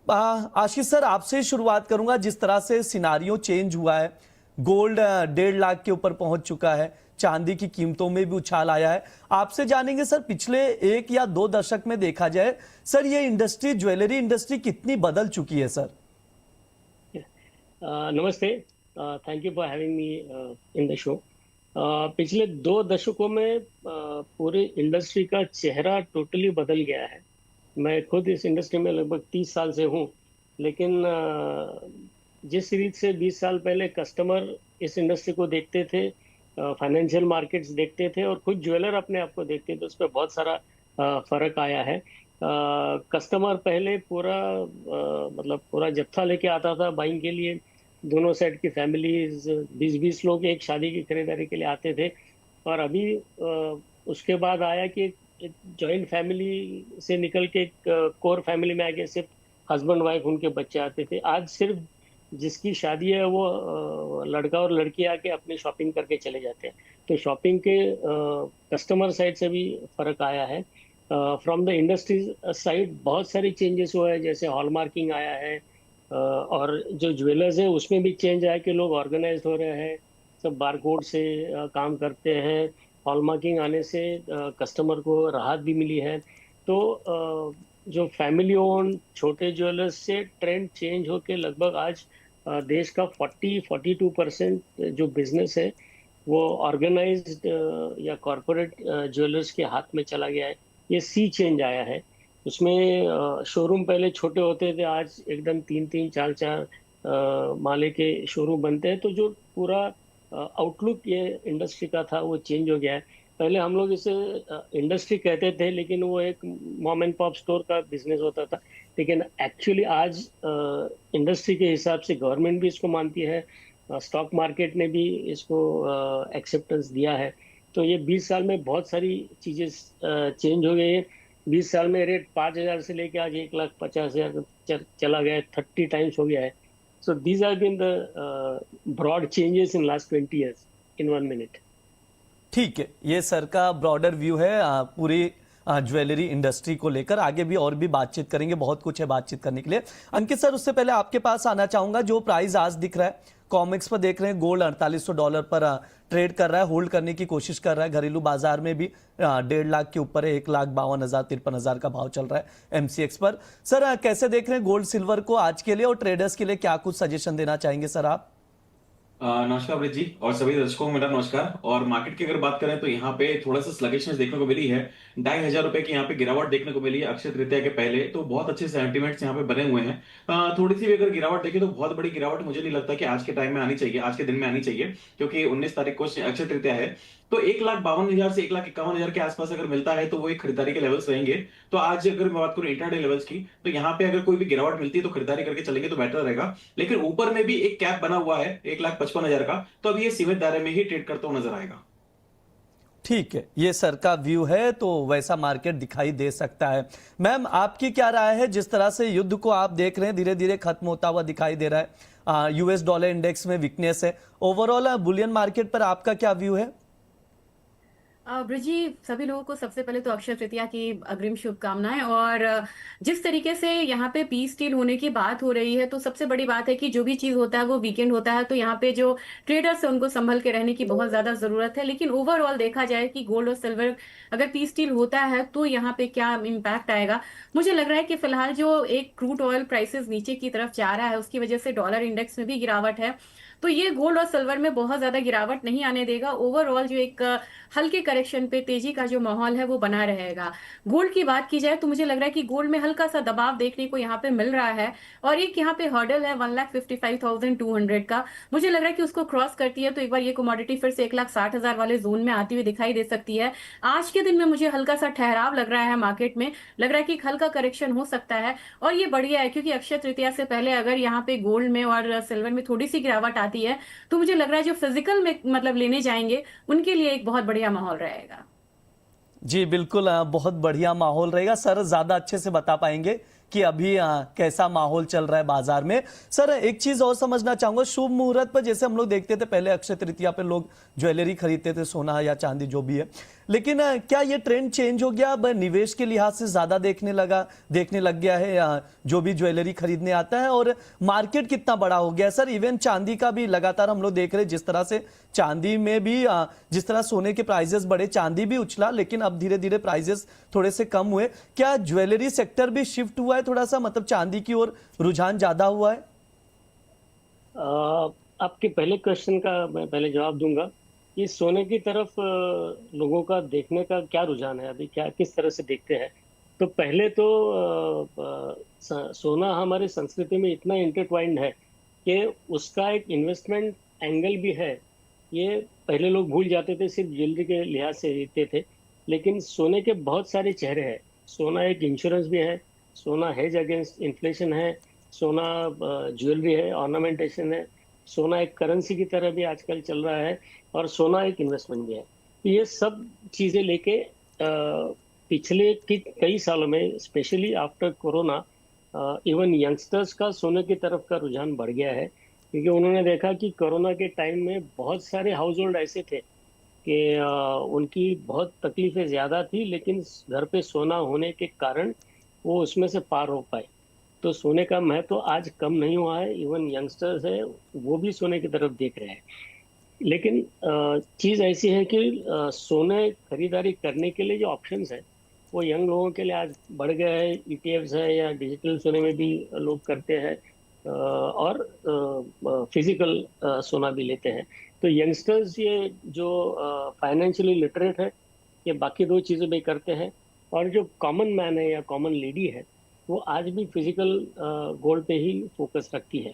आशीष sir, आपसे शुरुआत करूंगा। जिस तरह से सिनारियो चेंज हुआ है, गोल्ड 1.5 लाख के ऊपर पहुंच चुका है, चांदी की कीमतों में भी उछाल आया है। आपसे जानेंगे सर, पिछले 1 या 2 दशक में देखा जाए सर, ये इंडस्ट्री, ज्वेलरी इंडस्ट्री कितनी बदल चुकी है सर? नमस्ते। Thank you for having me in the show. पिछले 2 दशकों में पूरी इंडस्ट्री का चेहरा टोटली बदल गया है। मैं खुद इस इंडस्ट्री में लगभग 30 साल से हूँ, लेकिन जिस रीत से 20 साल पहले कस्टमर इस इंडस्ट्री को देखते थे, फाइनेंशियल मार्केट्स देखते थे और खुद ज्वेलर अपने आप को देखते थे, उस पर बहुत सारा फर्क आया है। कस्टमर पहले पूरा मतलब पूरा जत्था लेके आता था बाइंग के लिए। दोनों साइड की फैमिलीज 20-20 लोग एक शादी की खरीदारी के लिए आते थे। और अभी उसके बाद आया कि एक जॉइंट फैमिली से निकल के एक कोर फैमिली में आके सिर्फ हस्बैंड वाइफ उनके बच्चे आते थे। आज सिर्फ जिसकी शादी है वो लड़का और लड़की आके अपनी शॉपिंग करके चले जाते हैं। तो शॉपिंग के कस्टमर साइड से भी फर्क आया है। फ्रॉम द इंडस्ट्री साइड बहुत सारी चेंजेस हुआ है, जैसे हॉलमार्किंग आया है, और जो ज्वेलर्स है उसमें भी चेंज आया कि लोग ऑर्गेनाइज हो रहे हैं, सब बारकोड से काम करते हैं। हॉलमार्किंग आने से कस्टमर को राहत भी मिली है। तो जो फैमिली ओन छोटे ज्वेलर्स से ट्रेंड चेंज होके लगभग आज देश का 42% जो बिजनेस है वो ऑर्गेनाइज्ड या कॉरपोरेट ज्वेलर्स के हाथ में चला गया है। ये सी चेंज आया है। उसमें शोरूम पहले छोटे होते थे, आज एकदम 3-3, 4-4 माले के शोरूम बनते हैं। तो जो पूरा आउटलुक ये इंडस्ट्री का था वो चेंज हो गया है। पहले हम लोग इसे इंडस्ट्री कहते थे, लेकिन वो एक मॉम एंड पॉप स्टोर का बिजनेस होता था। लेकिन एक्चुअली आज इंडस्ट्री के हिसाब से गवर्नमेंट भी इसको मानती है, स्टॉक मार्केट ने भी इसको एक्सेप्टेंस दिया है। तो ये 20 साल में बहुत सारी चीजें चेंज हो गई है। 20 साल में रेट 5,000 से लेके आज 1,50,000 चला गया है, 30 टाइम्स हो गया है। So these are been the broad changes in last 20 years in 1 minute. ठीक है, ये सर का ब्रॉडर व्यू है पूरी ज्वेलरी इंडस्ट्री को लेकर। आगे भी और भी बातचीत करेंगे, बहुत कुछ है बातचीत करने के लिए। अंकित सर, उससे पहले आपके पास आना चाहूंगा। जो प्राइस आज दिख रहा है कॉमिक्स पर, देख रहे हैं गोल्ड $4800 पर ट्रेड कर रहा है, होल्ड करने की कोशिश कर रहा है। घरेलू बाजार में भी 1.5 लाख के ऊपर है, 1,52,000 53,000 का भाव चल रहा है MCX पर। सर, कैसे देख रहे हैं गोल्ड सिल्वर को आज के लिए, और ट्रेडर्स के लिए क्या कुछ सजेशन देना चाहेंगे सर आप? नमस्कार अमृत जी और सभी दर्शकों को मेरा नमस्कार। और मार्केट की अगर बात करें तो यहाँ पे थोड़ा सा स्लगिशनेस देखने को मिली है। 2,500 रुपए की यहाँ पे गिरावट देखने को मिली है अक्षय तृतीया के पहले। तो बहुत अच्छे सेंटिमेंट्स यहाँ पे बने हुए हैं। थोड़ी सी भी अगर गिरावट देखें तो बहुत बड़ी गिरावट मुझे नहीं लगता कि आज के टाइम में आनी चाहिए, आज के दिन में आनी चाहिए, क्योंकि 19 तारीख को अक्षय तृतीया है। तो 1,52,000 से 1,51,000 के आसपास अगर मिलता है तो वो एक खरीदारी के लेवल्स रहेंगे। तो आज अगर मैं बात करूं इंट्राडे लेवल्स की, तो यहाँ पे अगर कोई भी गिरावट मिलती है तो खरीदारी करके चलेंगे तो बेटर रहेगा। लेकिन ऊपर में भी एक कैप बना हुआ है 1,55,000 का, तो अभी ये सीमित दायरे में ही ट्रेड करता हुआ नजर आएगा। ठीक है, ये सर का व्यू है, तो वैसा मार्केट दिखाई दे सकता है। मैम, आपकी क्या राय है? जिस तरह से युद्ध को आप देख रहे हैं धीरे धीरे खत्म होता हुआ दिखाई दे रहा है, US डॉलर इंडेक्स में वीकनेस है, ओवरऑल बुलियन मार्केट पर आपका क्या व्यू है? ब्रिजी, सभी लोगों को सबसे पहले तो अक्षय तृतीया की अग्रिम शुभकामनाएं। और जिस तरीके से यहाँ पे पीस डील होने की बात हो रही है, तो सबसे बड़ी बात है कि जो भी चीज होता है वो वीकेंड होता है, तो यहाँ पे जो ट्रेडर्स है उनको संभल के रहने की बहुत ज्यादा जरूरत है। लेकिन ओवरऑल देखा जाए कि गोल्ड और सिल्वर अगर पीस डील होता है तो यहाँ पे क्या इम्पैक्ट आएगा, मुझे लग रहा है कि फिलहाल जो एक क्रूड ऑयल प्राइसेस नीचे की तरफ जा रहा है उसकी वजह से डॉलर इंडेक्स में भी गिरावट है। तो ये गोल्ड और सिल्वर में बहुत ज्यादा गिरावट नहीं आने देगा। ओवरऑल जो एक हल्के करेक्शन पे तेजी का जो माहौल है वो बना रहेगा। गोल्ड की बात की जाए तो मुझे लग रहा है कि गोल्ड में हल्का सा दबाव देखने को यहाँ पे मिल रहा है, और एक यहाँ पे हर्डल है 1,55,200 का। मुझे लग रहा है कि उसको क्रॉस करती है तो एक बार ये कमोडिटी फिर से 1,60,000 वाले जोन में आती हुई दिखाई दे सकती है। आज के दिन में मुझे हल्का सा ठहराव लग रहा है मार्केट में, लग रहा है कि एक हल्का करेक्शन हो सकता है। और ये बढ़िया है क्योंकि अक्षय तृतीया से पहले अगर यहाँ पे गोल्ड में और सिल्वर में थोड़ी सी गिरावट आती है तो मुझे लग रहा है जो फिजिकल में मतलब लेने जाएंगे उनके लिए एक बहुत बढ़िया माहौल रहेगा। जी बिल्कुल, बहुत बढ़िया माहौल रहेगा। सर ज्यादा अच्छे से बता पाएंगे कि अभी कैसा माहौल चल रहा है बाजार में। सर एक चीज और समझना चाहूंगा, शुभ मुहूर्त पर जैसे हम लोग देखते थे पहले अक्षय तृतीया पे लोग ज्वेलरी खरीदते थे, सोना या चांदी जो भी है, लेकिन क्या ये ट्रेंड चेंज हो गया? अब निवेश के लिहाज से ज्यादा देखने लग गया है जो भी ज्वेलरी खरीदने आता है, और मार्केट कितना बड़ा हो गया है सर? इवन चांदी का भी लगातार हम लोग देख रहे हैं, जिस तरह से चांदी में भी जिस तरह सोने के प्राइसेस बढ़े, चांदी भी उछला, लेकिन अब धीरे धीरे प्राइसेस थोड़े से कम हुए। क्या ज्वेलरी सेक्टर भी शिफ्ट हुआ है थोड़ा सा, मतलब चांदी की ओर रुझान ज्यादा हुआ है? आपके पहले क्वेश्चन का मैं पहले जवाब दूंगा। ये सोने की तरफ लोगों का देखने का क्या रुझान है, अभी क्या किस तरह से देखते हैं? तो पहले तो सोना हमारी संस्कृति में इतना इंटरट्वाइंड है कि उसका एक इन्वेस्टमेंट एंगल भी है। ये पहले लोग भूल जाते थे, सिर्फ ज्वेलरी के लिहाज से देखते थे, लेकिन सोने के बहुत सारे चेहरे हैं। सोना एक इंश्योरेंस भी है, सोना हेज अगेंस्ट इन्फ्लेशन है, सोना ज्वेलरी है, ऑर्नामेंटेशन है, सोना एक करेंसी की तरह भी आजकल चल रहा है, और सोना एक इन्वेस्टमेंट भी है। तो ये सब चीज़ें लेके पिछले कई सालों में, specially after corona, even youngsters का सोने की तरफ का रुझान बढ़ गया है, क्योंकि उन्होंने देखा कि कोरोना के टाइम में बहुत सारे हाउस होल्ड ऐसे थे कि उनकी बहुत तकलीफें ज़्यादा थी, लेकिन घर पे सोना होने के कारण वो उसमें से पार हो पाए। तो सोने का महत्व तो आज कम नहीं हुआ है। इवन यंगस्टर्स है वो भी सोने की तरफ देख रहे हैं। लेकिन चीज़ ऐसी है कि सोने खरीदारी करने के लिए जो ऑप्शंस है वो यंग लोगों के लिए आज बढ़ गया है। ईटीएफ्स है या डिजिटल सोने में भी लोग करते हैं, और फिजिकल सोना भी लेते हैं। तो यंगस्टर्स ये जो फाइनेंशियली लिटरेट है, ये बाकी दो चीज़ें भी करते हैं, और जो कॉमन मैन है या कॉमन लेडी है वो आज भी फिजिकल गोल्ड पे ही फोकस रखती है।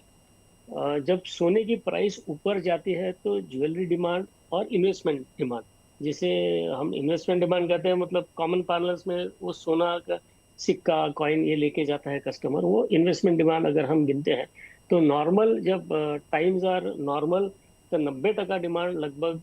जब सोने की प्राइस ऊपर जाती है तो ज्वेलरी डिमांड और इन्वेस्टमेंट डिमांड, जिसे हम इन्वेस्टमेंट डिमांड कहते हैं, मतलब कॉमन पार्लर्स में वो सोना का सिक्का कॉइन ये लेके जाता है कस्टमर, वो इन्वेस्टमेंट डिमांड अगर हम गिनते हैं तो नॉर्मल जब टाइम्स आर नॉर्मल तो 90% डिमांड, लगभग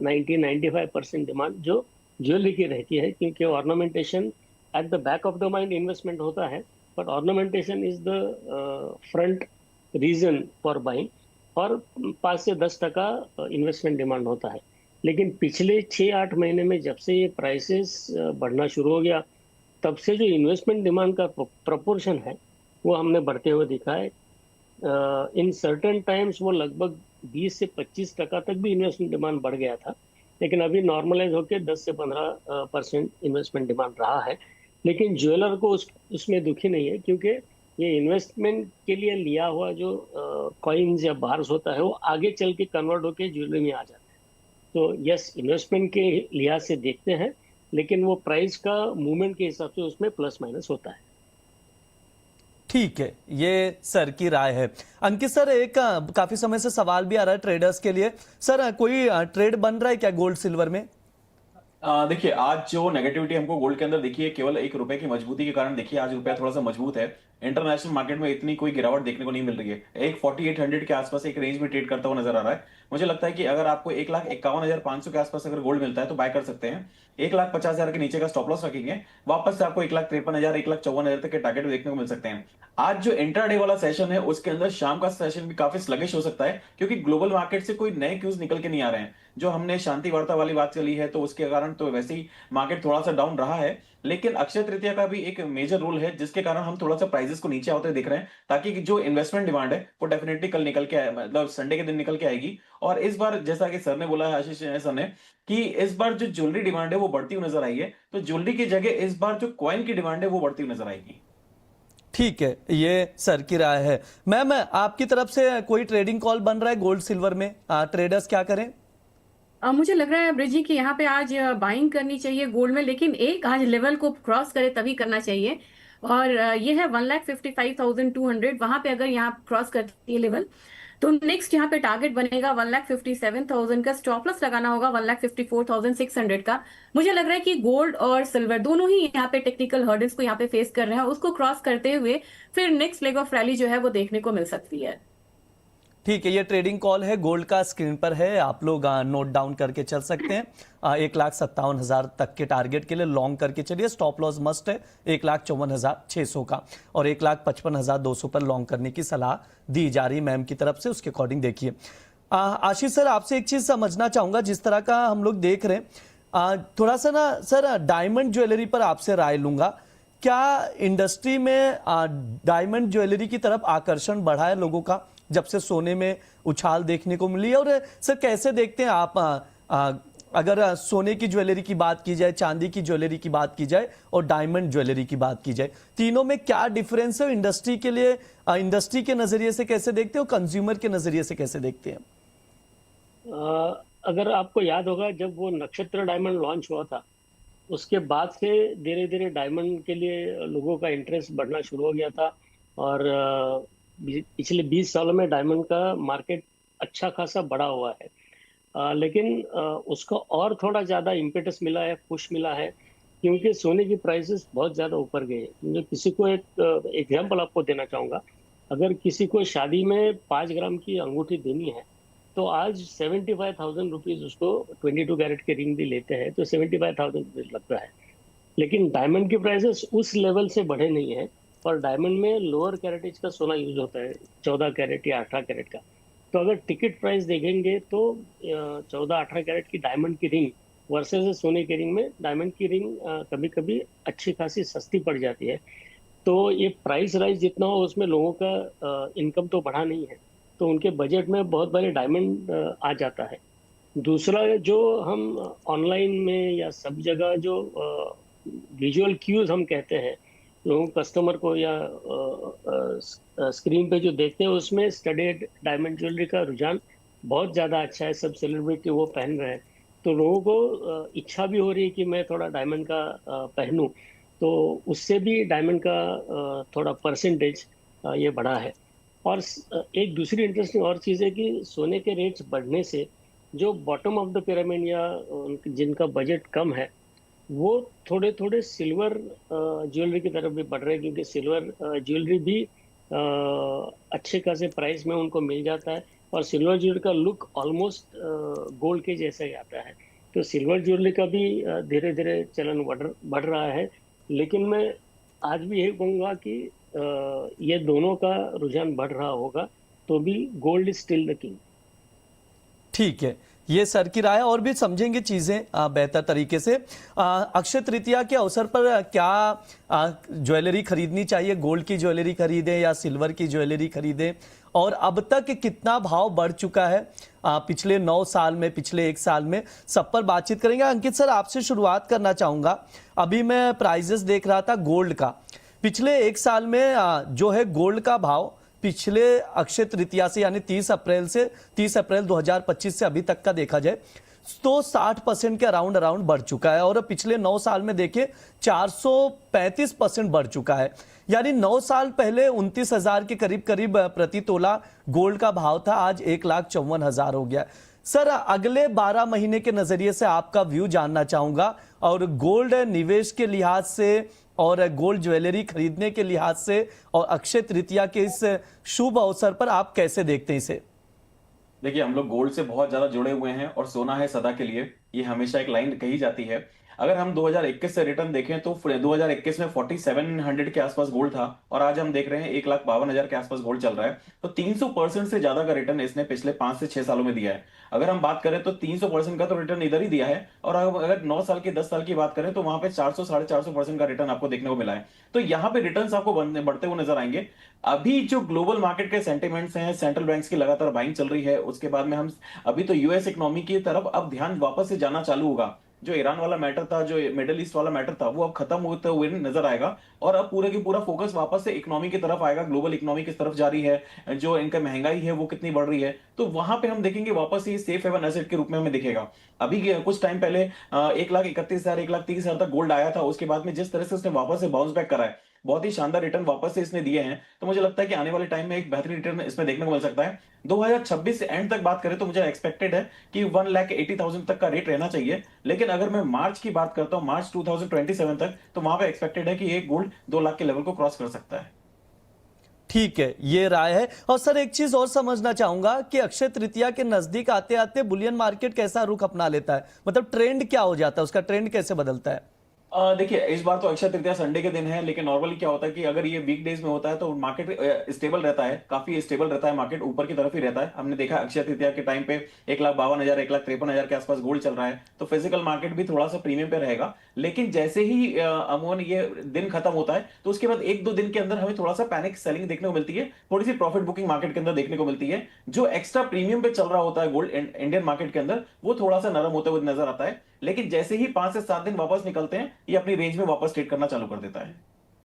90-95% डिमांड जो ज्वेलरी की रहती है, क्योंकि ornamentation at the back of the mind investment होता है, but ornamentation is the front reason for buying, और 5 से 10% इन्वेस्टमेंट डिमांड होता है। लेकिन पिछले 6-8 महीने में जब से ये प्राइसेस बढ़ना शुरू हो गया, तब से जो इन्वेस्टमेंट डिमांड का प्रपोर्शन है वो हमने बढ़ते हुए दिखा है। इन सर्टेन टाइम्स वो लगभग 20 से 25% तक भी इन्वेस्टमेंट डिमांड बढ़ गया था, लेकिन अभी नॉर्मलाइज होकर 10 से 15% इन्वेस्टमेंट डिमांड रहा है। लेकिन ज्वेलर को उसमें दुखी नहीं है, क्योंकि ये इन्वेस्टमेंट के लिए लिया हुआ जो कॉइन्स या बार्स होता है वो आगे चल के कन्वर्ट होकर ज्वेलरी में आ जाता है। तो यस, इन्वेस्टमेंट के लिहाज से देखते हैं, लेकिन वो प्राइस का मूवमेंट के हिसाब से उसमें प्लस माइनस होता है। ठीक है, ये सर की राय है। अंकित सर, एक काफी समय से सवाल भी आ रहा है ट्रेडर्स के लिए। सर कोई ट्रेड बन रहा है क्या गोल्ड सिल्वर में? देखिए, आज जो नेगेटिविटी हमको गोल्ड के अंदर दिखी है, केवल एक रुपए की मजबूती के कारण देखिए आज रुपया थोड़ा सा मजबूत है। इंटरनेशनल मार्केट में इतनी कोई गिरावट देखने को नहीं मिल रही है। एक 4800 के आसपास एक रेंज में ट्रेड करता हुआ नजर आ रहा है। मुझे लगता है कि अगर आपको 1,51,500 के आसपास अगर गोल्ड मिलता है तो बाय कर सकते हैं। 1,50,000 के नीचे का स्टॉप लॉस रखेंगे, वापस से आपको 1,53,000 1,54,000 तक के टारगेट देखने को मिल सकते हैं। आज जो इंट्राडे वाला सेशन है उसके अंदर शाम का सेशन भी काफी स्लगिश हो सकता है, क्योंकि ग्लोबल मार्केट से कोई नए क्यूज निकल के नहीं आ रहे हैं। जो हमने शांति वार्ता वाली बात चली है तो उसके कारण तो वैसे ही मार्केट थोड़ा सा डाउन रहा है, लेकिन अक्षय तृतीया का भी एक मेजर रोल है, जिसके कारण हम थोड़ा सा प्राइसेस को नीचे आते दिख रहे हैं, ताकि जो इन्वेस्टमेंट डिमांड है वो डेफिनेटली कल निकल के मतलब संडे के दिन निकल के आएगी। और इस बार जैसा कि सर ने बोला है, आशीष सर ने, कि इस बार जो ज्वेलरी डिमांड है वो बढ़ती हुई नजर आई है, तो ज्वेलरी की जगह इस बार जो कॉइन की डिमांड है वो बढ़ती हुई नजर आएगी। ठीक है, ये सर की राय है। मैम, आपकी तरफ से कोई ट्रेडिंग कॉल बन रहा है गोल्ड सिल्वर में? ट्रेडर्स क्या करें? मुझे लग रहा है ब्रिजी कि यहाँ पे आज बाइंग करनी चाहिए गोल्ड में, लेकिन एक आज लेवल को क्रॉस करे तभी करना चाहिए, और ये है 1,55,200। वहां पे अगर यहाँ क्रॉस करती है लेवल तो नेक्स्ट यहाँ पे टारगेट बनेगा 1,57,000 का। स्टॉप लॉस लगाना होगा 1,54,600 का। मुझे लग रहा है कि गोल्ड और सिल्वर दोनों ही यहाँ पे टेक्निकल हर्डल्स को यहाँ पे फेस कर रहे हैं, उसको क्रॉस करते हुए फिर नेक्स्ट लेग ऑफ रैली जो है वो देखने को मिल सकती है। ठीक है, ये ट्रेडिंग कॉल है, गोल्ड का स्क्रीन पर है, आप लोग नोट डाउन करके चल सकते हैं। 1,57,000 तक के टारगेट के लिए लॉन्ग करके चलिए। स्टॉप लॉस मस्ट है 1,54,600 का, और 1,55,200 पर लॉन्ग करने की सलाह दी जा रही मैम की तरफ से, उसके अकॉर्डिंग देखिए। आशीष सर, आपसे एक चीज समझना चाहूंगा, जिस तरह का हम लोग देख रहे हैं, थोड़ा सा ना सर डायमंड ज्वेलरी पर आपसे राय लूंगा। क्या इंडस्ट्री में डायमंड ज्वेलरी की तरफ आकर्षण बढ़ा है लोगों का, जब से सोने में उछाल देखने को मिली है? और सर कैसे देखते हैं आप, अगर सोने की ज्वेलरी की बात की जाए, चांदी की ज्वेलरी की बात की जाए और डायमंड ज्वेलरी की बात की जाए, तीनों में क्या डिफरेंस है इंडस्ट्री के लिए? इंडस्ट्री के नजरिए से कैसे देखते हो, कंज्यूमर के नजरिए से कैसे देखते हैं? अगर आपको याद होगा, जब वो नक्षत्र डायमंड लॉन्च हुआ था, उसके बाद से धीरे धीरे डायमंड के लिए लोगों का इंटरेस्ट बढ़ना शुरू हो गया था। और पिछले 20 सालों में डायमंड का मार्केट अच्छा खासा बढ़ा हुआ है। लेकिन उसको और थोड़ा ज़्यादा इम्पेटस मिला है, पुश मिला है, क्योंकि सोने की प्राइसेस बहुत ज़्यादा ऊपर गए हैं। मैं किसी को एक एग्जांपल आपको देना चाहूँगा। अगर किसी को शादी में 5 ग्राम की अंगूठी देनी है, तो आज 75,000 रुपीज़, उसको 22 कैरेट के रिंग भी लेते हैं तो 75,000 रुपीज़ लगता है। लेकिन डायमंड की प्राइसेस उस लेवल से बढ़े नहीं है, और डायमंड में लोअर कैरेटेज का सोना यूज होता है, 14 कैरेट या 18 कैरेट का। तो अगर टिकट प्राइस देखेंगे तो 14-18 कैरेट की डायमंड की रिंग वर्सेस सोने की रिंग में डायमंड की रिंग कभी कभी अच्छी खासी सस्ती पड़ जाती है। तो ये प्राइस राइज जितना हो, उसमें लोगों का इनकम तो बढ़ा नहीं है, तो उनके बजट में बहुत बारी डायमंड आ जाता है। दूसरा, जो हम ऑनलाइन में या सब जगह जो विजुअल क्यूज हम कहते हैं, लोगों कस्टमर को या स्क्रीन पे जो देखते हैं, उसमें स्टडेड डायमंड ज्वेलरी का रुझान बहुत ज़्यादा अच्छा है। सब सेलिब्रिटी वो पहन रहे हैं, तो लोगों को इच्छा भी हो रही है कि मैं थोड़ा डायमंड का पहनूं, तो उससे भी डायमंड का थोड़ा परसेंटेज ये बढ़ा है। और एक दूसरी इंटरेस्टिंग और चीज़ है कि सोने के रेट्स बढ़ने से जो बॉटम ऑफ द पिरामिड या जिनका बजट कम है, वो थोड़े थोड़े सिल्वर ज्वेलरी की तरफ भी बढ़ रहे हैं, क्योंकि सिल्वर ज्वेलरी भी अच्छे खासे प्राइस में उनको मिल जाता है, और सिल्वर ज्वेलरी का लुक ऑलमोस्ट गोल्ड के जैसा ही आता है। तो सिल्वर ज्वेलरी का भी धीरे धीरे चलन बढ़ रहा है। लेकिन मैं आज भी यही कहूँगा कि ये दोनों का रुझान बढ़ रहा होगा, तो भी gold is still the king. ठीक है, ये सर की राय, और भी समझेंगे चीजें बेहतर तरीके से। अक्षय तृतीया के अवसर पर क्या ज्वेलरी खरीदनी चाहिए? गोल्ड की ज्वेलरी खरीदें या सिल्वर की ज्वेलरी खरीदें? और अब तक कितना भाव बढ़ चुका है पिछले 9 साल में, पिछले 1 साल में, सब पर बातचीत करेंगे। अंकित सर, आपसे शुरुआत करना चाहूंगा। अभी मैं प्राइजेस देख रहा था गोल्ड का, पिछले 1 साल में जो है गोल्ड का भाव पिछले अक्षय तृतीया से, यानी 30 अप्रैल 2025 से अभी तक का देखा जाए तो 60% के अराउंड बढ़ चुका है। और पिछले 9 साल में देखें 435% बढ़ चुका है। यानी 9 साल पहले 29,000 के करीब प्रति तोला गोल्ड का भाव था, आज 1,54,000 हो गया। सर, अगले 12 महीने के नजरिए से आपका व्यू जानना चाहूंगा, और गोल्ड निवेश के लिहाज से और गोल्ड ज्वेलरी खरीदने के लिहाज से, और अक्षय तृतीया के इस शुभ अवसर पर आप कैसे देखते हैं इसे? देखिए, हम लोग गोल्ड से बहुत ज्यादा जुड़े हुए हैं और सोना है सदा के लिए, ये हमेशा एक लाइन कही जाती है। अगर हम 2021 से रिटर्न देखें तो 2021 में 4700 के आसपास गोल्ड था, और आज हम देख रहे हैं 1,52,000 के आसपास गोल्ड चल रहा है। तो 300% से ज्यादा का रिटर्न इसने पिछले 5 से 6 सालों में दिया है। अगर हम बात करें तो 300% का तो रिटर्न इधर ही दिया है, और अगर 9 साल की 10 साल की बात करें तो वहां पे 400-450% का रिटर्न आपको देखने को मिला है। तो यहाँ पे रिटर्न आपको बढ़ते हुए नजर आएंगे। अभी जो ग्लोबल मार्केट के सेंटिमेंट्स हैं, सेंट्रल बैंक्स की लगातार बाइंग चल रही है, उसके बाद में हम अभी तो यूएस इकोनॉमी की तरफ अब ध्यान वापस से जाना चालू होगा। जो ईरान वाला मैटर था, जो मिडिल ईस्ट वाला मैटर था, वो अब खत्म होते हुए नजर आएगा, और अब पूरे की पूरा फोकस वापस से इकोनॉमी की तरफ आएगा। ग्लोबल इकोनॉमी किस तरफ जा रही है, जो इनका महंगाई है वो कितनी बढ़ रही है, तो वहां पे हम देखेंगे वापस ये सेफ हेवन एसेट के रूप में हमें दिखेगा। अभी कुछ टाइम पहले 1,31,000 1,30,000 तक गोल्ड आया था, उसके बाद में जिस तरह से उसने वापस से बाउंस बैक करा है, बहुत ही शानदार रिटर्न वापस से इसने दिए हैं। तो मुझे लगता है कि आने वाले टाइम में एक बेहतरीन रिटर्न इसमें देखने को मिल सकता है। 2026 से एंड तक बात करें तो मुझे एक्सपेक्टेड है कि 1,80,000 तक का रेट रहना चाहिए। लेकिन अगर मैं मार्च की बात करता हूं, मार्च 2027 तक, तो वहां पे एक्सपेक्टेड है कि एक गोल्ड 2 लाख के लेवल को क्रॉस कर सकता है। ठीक है, ये राय है। और सर एक चीज और समझना चाहूंगा कि अक्षय तृतीया के नजदीक आते आते बुलियन मार्केट कैसा रुख अपना लेता है, मतलब ट्रेंड क्या हो जाता है, उसका ट्रेंड कैसे बदलता है? देखिए, इस बार तो अक्षय तृतीया संडे के दिन है, लेकिन नॉर्मली क्या होता है कि अगर ये वीक डेज में होता है तो मार्केट स्टेबल रहता है, काफी स्टेबल रहता है, मार्केट ऊपर की तरफ ही रहता है। हमने देखा अक्षय तृतीया के टाइम पे 1,52,000 1,53,000 के आसपास गोल्ड चल रहा है, तो फिजिकल मार्केट भी थोड़ा सा प्रीमियम पे रहेगा। लेकिन जैसे ही अमूमन ये दिन खत्म होता है तो उसके बाद 1-2 दिन के अंदर हमें थोड़ा सा पैनिक सेलिंग देखने को मिलती है, थोड़ी सी प्रॉफिट बुकिंग मार्केट के अंदर देखने को मिलती है। जो एक्स्ट्रा प्रीमियम पे चल रहा होता है गोल्ड इंडियन मार्केट के अंदर, वो थोड़ा सा नरम होते हुए नजर आता है। लेकिन जैसे ही 5 से 7 दिन वापस निकलते हैं, ये अपनी रेंज में वापस ट्रेड करना चालू कर देता है।